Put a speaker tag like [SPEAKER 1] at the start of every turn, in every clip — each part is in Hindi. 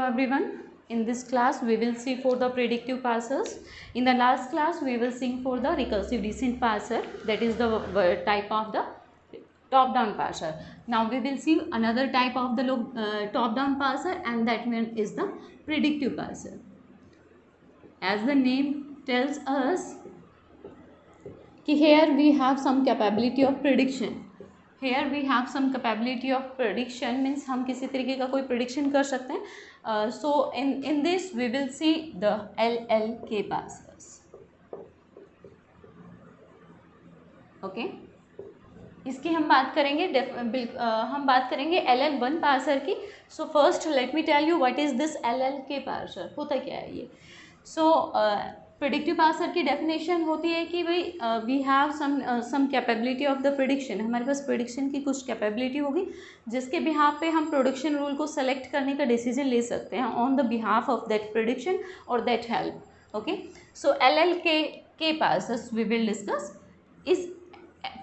[SPEAKER 1] everyone. In this class we will see for the predictive parsers. In the last class we will see for the recursive descent parser, that is the type of the top down parser. Now we will see another type of the top down parser, and that one is the predictive parser. As the name tells us, here we have some capability of prediction. Here we have some capability of prediction means हम किसी तरीके का कोई prediction कर सकते हैं. So in this we will see the LLK parsers. Okay. इसकी हम बात करेंगे हम बात करेंगे LL1 पार्सर की. So first let me tell you what is this LLK parser. होता क्या है ये? सो प्रेडिक्टिव पार्सर की डेफिनेशन होती है कि भाई we have some capability of the prediction. हमारे पास प्रेडिक्शन की कुछ कैपेबिलिटी होगी जिसके बिहाफ पे हम प्रोडक्शन रूल को सेलेक्ट करने का डिसीजन ले सकते हैं on the behalf of that prediction और that help. Okay. So LLK parsers we will discuss. इस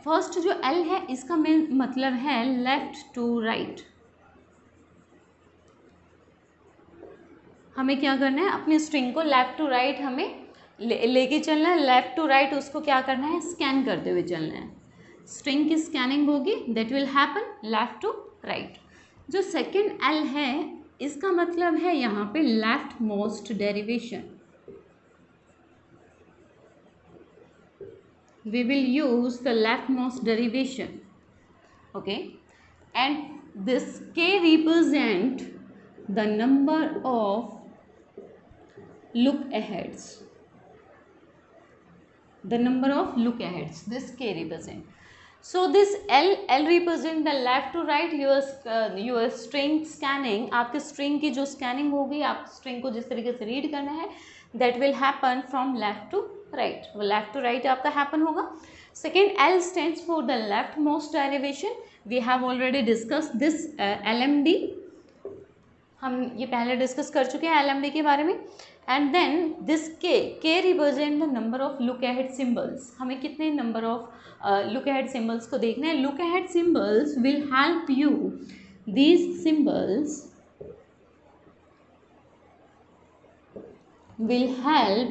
[SPEAKER 1] फर्स्ट जो L है इसका मेन मतलब है लेफ्ट टू राइट. हमें क्या करना है, अपनी स्ट्रिंग को लेफ्ट टू राइट हमें लेके चलना है. लेफ्ट टू राइट उसको क्या करना है, स्कैन करते हुए चलना है. स्ट्रिंग की स्कैनिंग होगी, that will happen left to right. जो सेकंड L है इसका मतलब है यहाँ पे left most derivation. We will use the leftmost derivation. Okay, and this K represent the number of look aheads. The number of look aheads. This K represent. So this L represent the left to right. Your string scanning. आपके string की जो scanning होगी, आप string को जिस तरीके से read करना है, that will happen from left to right. वो लेफ्ट टू राइट आपका हैपन होगा. Second L stands for the left most derivation. We have already discuss this LMD. हम ये पहले डिस्कस कर चुके हैं LMD के बारे में. And then this K represent the number of look ahead symbols. हमें कितने number of look ahead symbols को देखना है. Look ahead symbols will help you. These symbols will help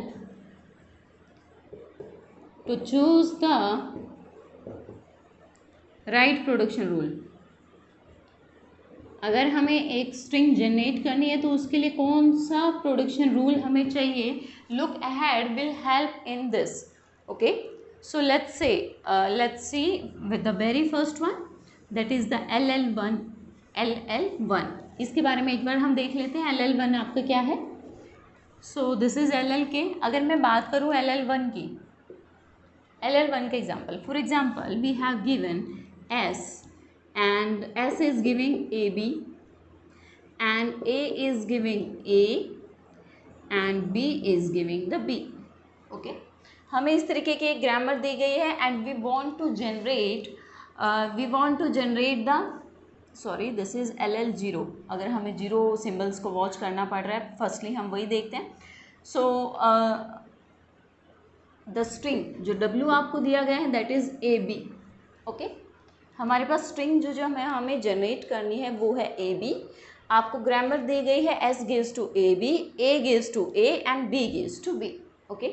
[SPEAKER 1] to choose the right production rule. अगर हमें एक स्ट्रिंग जनरेट करनी है तो उसके लिए कौन सा प्रोडक्शन रूल हमें चाहिए. Look ahead will help in this. Okay. So let's see with the very first one, that is the LL1. इसके बारे में एक बार हम देख लेते हैं. LL1 आपका क्या है. So this is LLK. अगर मैं बात करूँ LL1 की, LL1 का example, for example we have given S and S is giving AB and A is giving A and B is giving the B. Okay. हमें इस तरीके की एक ग्रामर दी गई है and we want to generate the sorry this is LL0. अगर हमें 0 सिम्बल्स को वॉच करना पड़ रहा है, फर्स्टली हम वही देखते हैं. सो द स्ट्रिंग जो W आपको दिया गया है दैट इज़ AB. ओके. हमारे पास स्ट्रिंग जो हमें जनरेट करनी है वो है AB. आपको ग्रामर दी गई है S gives to AB, A gives to A and B gives to B. Okay.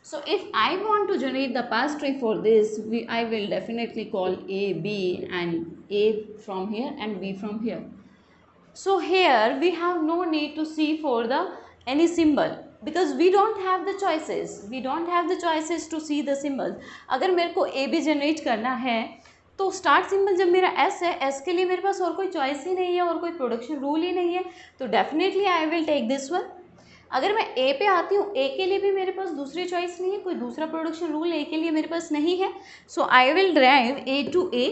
[SPEAKER 1] So if I want to generate the parse tree for this, I will definitely call A, B and A from here and B from here. So here we have no need to see for the any symbol because we don't have the choices. We don't have the choices to see the symbols. अगर मेरे को A B generate करना है तो स्टार्ट सिंबल जब मेरा S है, S के लिए मेरे पास और कोई चॉइस ही नहीं है और कोई प्रोडक्शन रूल ही नहीं है, तो definitely I will take this one. अगर मैं A पे आती हूँ, A के लिए भी मेरे पास दूसरी चॉइस नहीं है, कोई दूसरा प्रोडक्शन रूल A के लिए मेरे पास नहीं है. So I will drive A to A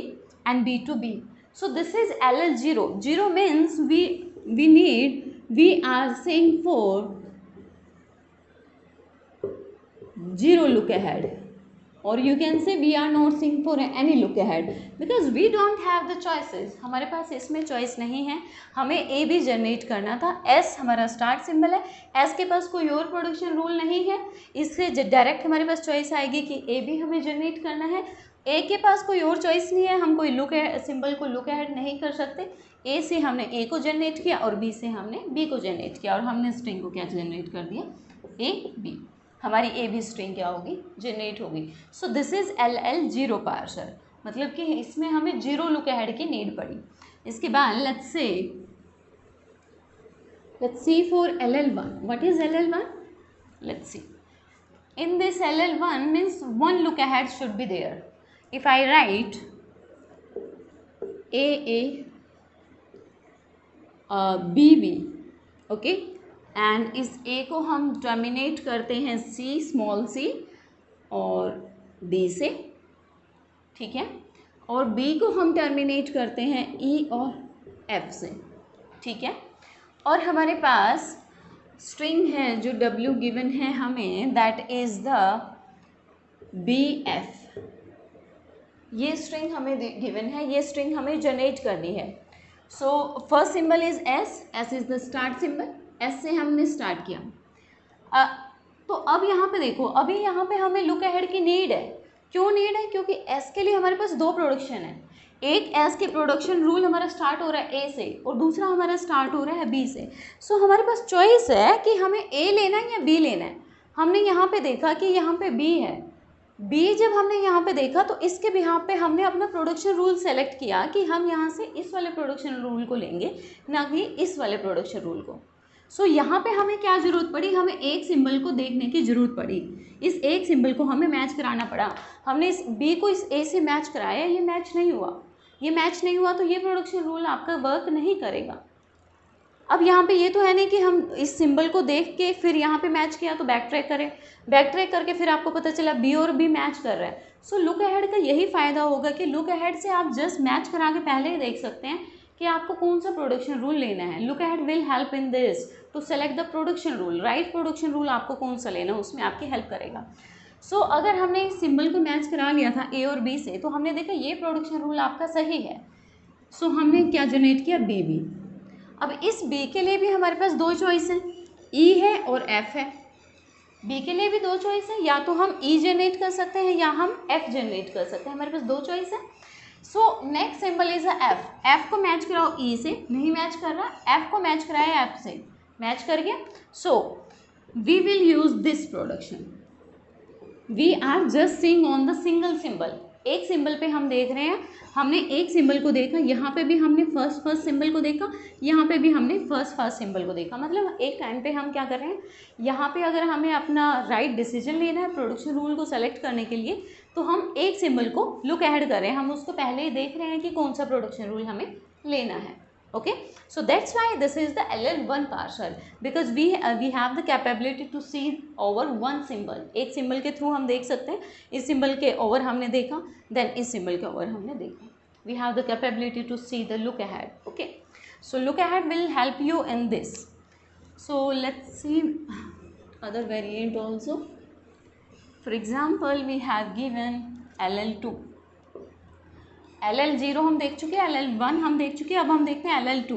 [SPEAKER 1] and B to B. So this is LL0. 0 means we are saying for 0 look ahead. और you can say we are not seeing for any look ahead because we don't have the choices, हमारे पास इसमें चॉइस नहीं है, हमें ए बी जनरेट करना था। एस हमारा स्टार्ट सिंबल है, एस के पास कोई और प्रोडक्शन रूल नहीं है, इससे डायरेक्ट हमारे पास चॉइस आएगी कि ए बी हमें जनरेट करना है। ए के पास कोई और चॉइस नहीं है, हम कोई लुक सिंबल को लुक अहेड नहीं कर सकते। ए से हमने ए को जनरेट किया और बी से हमने बी को जनरेट किया और हमने स्ट्रिंग को क्या जनरेट कर दिया, ए बी। हमारी ए बी स्ट्रिंग क्या होगी, जनरेट होगी। सो दिस इज LL 0 पार्सर, मतलब कि इसमें हमें 0 लुक अहेड की नीड पड़ी। इसके बाद let's see for LL1, what is LL1, let's see. In this LL1 means 1 look ahead should be there. If I write A B, okay, and इस ए को हम टर्मिनेट करते हैं सी स्मॉल सी और डी से, ठीक है, और बी को हम टर्मिनेट करते हैं ई और एफ से, ठीक है। और हमारे पास स्ट्रिंग है जो डब्ल्यू गिवन है हमें, दैट इज द BF। ये स्ट्रिंग हमें गिवन है, ये स्ट्रिंग हमें जनरेट करनी है। So first symbol is S is the start symbol, S से हमने स्टार्ट किया। तो अब यहाँ पे देखो, अभी यहाँ पे हमें लुक अहेड की नीड है। क्यों नीड है, क्योंकि एस के लिए हमारे पास 2 प्रोडक्शन है। एक एस के प्रोडक्शन रूल हमारा स्टार्ट हो रहा है ए से और दूसरा हमारा स्टार्ट हो रहा है बी से। सो हमारे पास चॉइस है कि हमें ए लेना है या बी लेना है। हमने यहाँ पे देखा कि यहाँ पे बी है, बी जब हमने यहाँ पे देखा तो इसके बिहाफ पे हमने अपना प्रोडक्शन रूल सेलेक्ट किया कि हम यहाँ से इस वाले प्रोडक्शन रूल को लेंगे, ना कि इस वाले प्रोडक्शन रूल को। सो यहाँ पे हमें क्या ज़रूरत पड़ी, हमें एक सिंबल को देखने की ज़रूरत पड़ी। इस एक सिंबल को हमें मैच कराना पड़ा। हमने इस बी को इस ए से मैच कराया, ये मैच नहीं हुआ, ये मैच नहीं हुआ तो ये प्रोडक्शन रूल आपका वर्क नहीं करेगा। अब यहाँ पे ये तो है नहीं कि हम इस सिंबल को देख के फिर यहाँ पे मैच किया तो बैक ट्रैक करें, बैक ट्रैक करके फिर आपको पता चला बी और बी मैच कर रहा है। सो लुक अहेड का यही फ़ायदा होगा कि लुक अहेड से आप जस्ट मैच करा के पहले ही देख सकते हैं कि आपको कौन सा प्रोडक्शन रूल लेना है। Look ahead will help in this to select the production rule, right production rule आपको कौन सा लेना है उसमें आपकी हेल्प करेगा। सो अगर हमने इस सिंबल को मैच करा लिया था ए और बी से, तो हमने देखा ये प्रोडक्शन रूल आपका सही है। सो हमने क्या जनरेट किया, बी। अब इस बी के लिए भी हमारे पास 2 चॉइस हैं, ई है और एफ है। बी के लिए भी 2 चॉइस है, या तो हम ई जनरेट कर सकते हैं या हम एफ जनरेट कर सकते हैं, हमारे पास 2 चॉइस है। So next symbol is F. F को मैच कराओ ई से, नहीं मैच कर रहा, एफ को मैच कराया एफ से, मैच कर गया। So we will use this production, we are just seeing on the single symbol. एक सिंबल पे हम देख रहे हैं, हमने एक सिंबल को देखा, यहाँ पे भी हमने फर्स्ट सिंबल को देखा, यहाँ पे भी हमने फर्स्ट सिंबल को देखा। मतलब एक टाइम पे हम क्या कर रहे हैं, यहाँ पे अगर हमें अपना राइट डिसीजन लेना है प्रोडक्शन रूल को सेलेक्ट करने के लिए, तो हम एक सिंबल को लुक अहेड कर रहे हैं, हम उसको पहले ही देख रहे हैं कि कौन सा प्रोडक्शन रूल हमें लेना है। Okay, so that's why this is the LL1 parser, because we have the capability to see over one symbol। एक सिंबल के थ्रू हम देख सकते हैं, इस सिंबल के ओवर हमने देखा, देन इस सिंबल के ओवर हमने देखा। We have the capability to see the look ahead। Okay, so look ahead will help you in this। So let's see other variant also। For example, we have given LL2। LL0 हम देख चुके हैं, LL1 हम देख चुके हैं, अब हम देखते हैं LL2।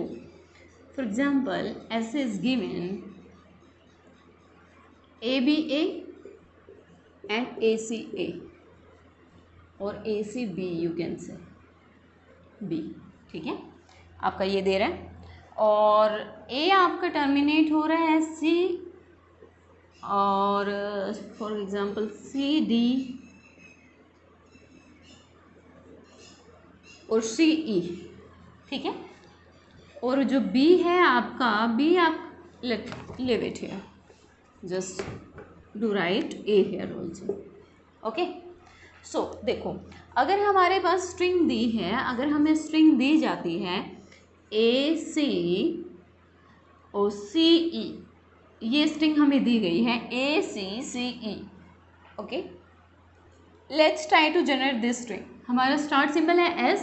[SPEAKER 1] For example S is given ABA and ACA और ACB, यू कैन से B, ठीक है, आपका ये दे रहा है, और A आपका टर्मिनेट हो रहा है C और फॉर एग्जाम्पल CD और CE, ठीक है। और जो B है आपका, B आप leave it here, just do write A here also। Okay, so देखो, अगर हमारे पास स्ट्रिंग दी है, अगर हमें स्ट्रिंग दी जाती है AC और CE, ये स्ट्रिंग हमें दी गई है ACCE। Okay, let's try to generate this string. हमारा स्टार्ट सिंबल है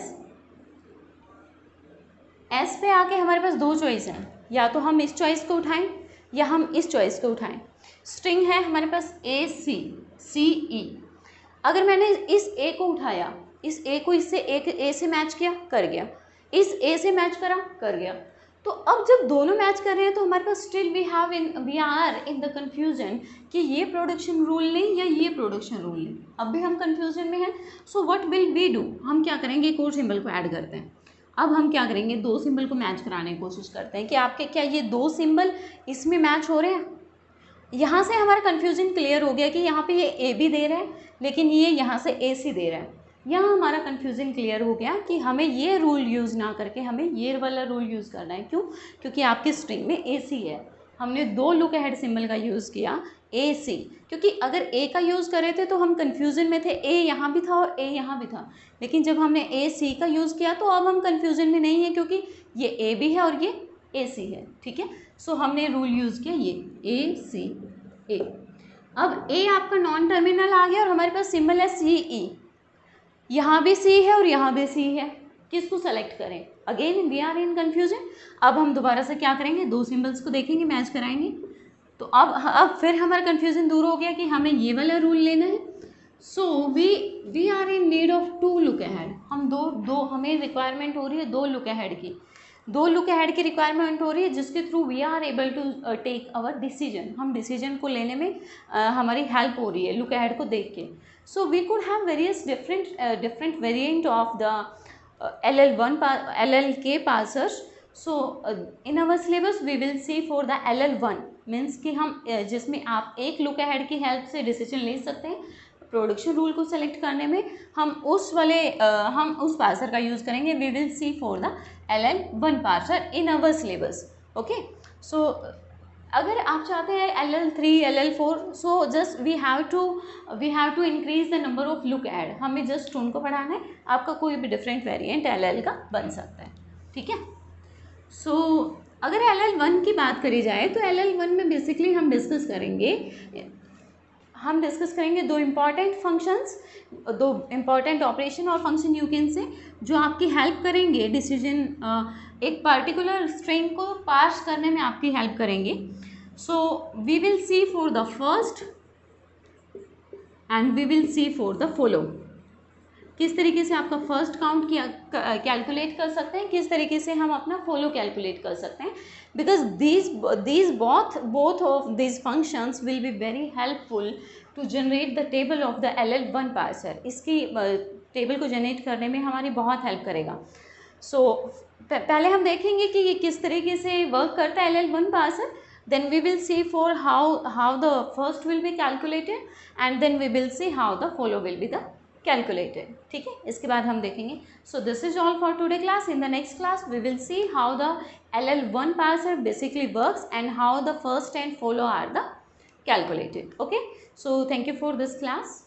[SPEAKER 1] S पे आके हमारे पास 2 चॉइस हैं, या तो हम इस चॉइस को उठाएं या हम इस चॉइस को उठाएं। स्ट्रिंग है हमारे पास ACCE। अगर मैंने इस ए को उठाया, इस ए को इससे एक ए से मैच किया, कर गया, इस ए से मैच करा, कर गया, तो अब जब दोनों मैच कर रहे हैं तो हमारे पास still we are in the confusion कि ये प्रोडक्शन रूल नहीं या ये प्रोडक्शन रूल नहीं, अब भी हम कन्फ्यूजन में हैं। So what will we do, हम क्या करेंगे, एक और सिंबल को ऐड करते हैं। अब हम क्या करेंगे, दो सिंबल को मैच कराने की कोशिश करते हैं कि आपके क्या ये दो सिंबल इसमें मैच हो रहे हैं। यहाँ से हमारा कन्फ्यूजन क्लियर हो गया कि यहाँ पे ये ए बी दे रहा है लेकिन ये यहाँ से ए सी दे रहा है। यहाँ हमारा कन्फ्यूजन क्लियर हो गया कि हमें ये रूल यूज़ ना करके हमें ये वाला रूल यूज़ करना है। क्यों? क्योंकि आपकी स्ट्रिंग में ए सी है, हमने दो लुक अहेड सिंबल का यूज़ किया ए सी, क्योंकि अगर ए का यूज़ कर रहे थे तो हम कन्फ्यूज़न में थे, ए यहाँ भी था और ए यहाँ भी था, लेकिन जब हमने ए सी का यूज़ किया तो अब हम कन्फ्यूज़न में नहीं है क्योंकि ये ए भी है और ये ए सी है। ठीक है, सो हमने रूल यूज़ किया ये ए सी ए। अब ए आपका नॉन टर्मिनल आ गया और हमारे पास सिंबल है सी ई, यहाँ भी सी है और यहाँ भी सी है, किसको सेलेक्ट करें? Again we are in confusion. अब हम दोबारा से क्या करेंगे, दो सिंबल्स को देखेंगे, मैच कराएंगे, तो अब फिर हमारा कन्फ्यूजन दूर हो गया कि हमें ये वाला रूल लेना है। So we are in need of to look ahead, हम दो हमें रिक्वायरमेंट हो रही है दो लुक अहेड की, दो लुक अहेड की रिक्वायरमेंट हो रही है जिसके through we are able to take our decision, हम डिसीजन को लेने में हमारी हेल्प हो रही है लुक अहेड को देख के। So we could have various different variant of the LLK parsers. So in our syllabus we will see for the LL1 means कि हम जिसमें आप एक लुक अहेड की हेल्प से डिसीजन ले सकते हैं प्रोडक्शन रूल को सेलेक्ट करने में, हम उस पार्सर का यूज़ करेंगे। We will see for the LL1 parser in our syllabus. Okay, so अगर आप चाहते हैं LL3 LL4, so just we have to increase the number of look ahead, हमें जस्ट उनको पढ़ाना है, आपका कोई भी डिफरेंट वेरिएंट LL का बन सकता है। ठीक है, सो अगर LL1 की बात करी जाए तो LL1 में बेसिकली हम डिस्कस करेंगे दो इम्पॉर्टेंट फंक्शंस, दो इम्पॉर्टेंट ऑपरेशन और फंक्शन यू कैन से जो आपकी हेल्प करेंगे डिसीजन एक पर्टिकुलर स्ट्रिंग को पार्स करने में आपकी हेल्प करेंगे। So we will see for the first and we will see for the follow, किस तरीके से आपका फर्स्ट काउंट कैलकुलेट कर सकते हैं, किस तरीके से हम अपना फॉलो कैलकुलेट कर सकते हैं, because these both of these functions will be very helpful to generate the table of the LL1 parser। इसकी टेबल को जनरेट करने में हमारी बहुत हेल्प करेगा। सो पहले हम देखेंगे कि ये किस तरीके से वर्क करता है LL1 parser, then we will see for how the first will be calculated and then we will see how the follow will be the calculated। ठीक है, इसके बाद हम देखेंगे। So this is all for today class. In the next class we will see how the LL1 parser basically works and how the first and follow are the calculated। Okay, so thank you for this class।